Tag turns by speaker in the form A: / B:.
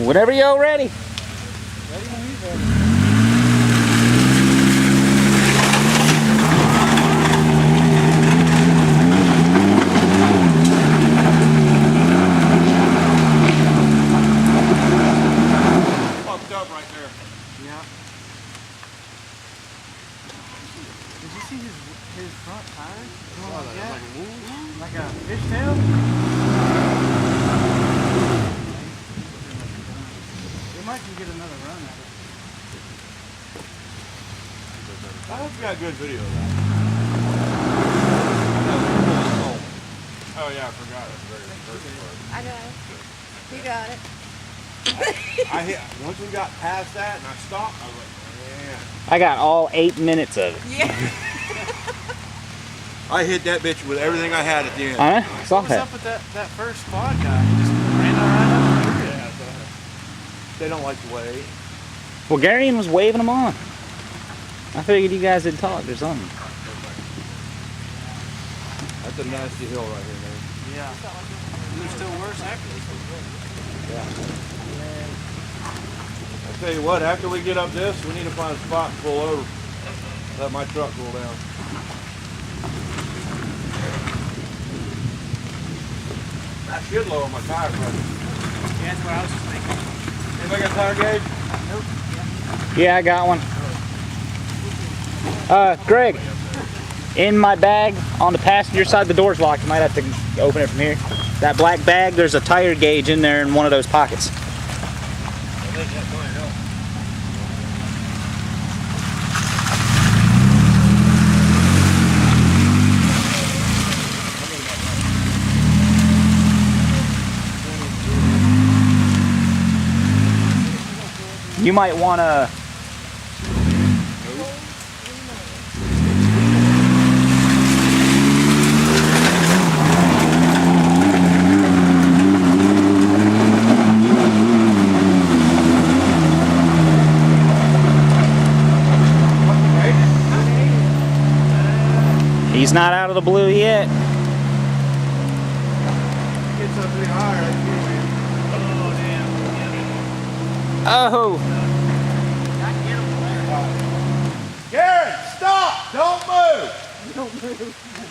A: Whenever y'all ready.
B: Ready when he's ready.
C: Fucked up right there.
B: Yeah. Did you see his front tires? Like a fishtail? They might can get another run at it.
C: I hope you got a good video of that. Oh yeah, I forgot it. Very first part.
D: I got it. You got it.
C: I hit once we got past that and I stopped. I was like, man.
A: I got all 8 minutes of it.
D: Yeah.
C: I hit that bitch with everything I had at the end.
A: I saw
B: What was
A: that.
B: up with that first squad guy? He just ran right up through it.
C: They don't like to wait.
A: Well, Garion was waving them on. I figured you guys had talked or something.
C: That's a nasty hill right here, man.
B: Yeah. There's still worse after this one.
C: I tell you what, after we get up this, we need to find a spot and pull over. Let my truck roll down. That should lower my tire pressure.
B: Yeah, that's what I was just thinking.
C: Anybody got a tire gauge?
B: Nope.
A: Yeah, I got one. Greg, in my bag on the passenger side, the door's locked. You might have to open it from here. That black bag, there's a tire gauge in there in one of those pockets. You might want to... He's not out of the blue yet.
C: Gets up pretty high right here, man.
A: Oh!
C: Gary, stop! Don't move!
B: Don't move.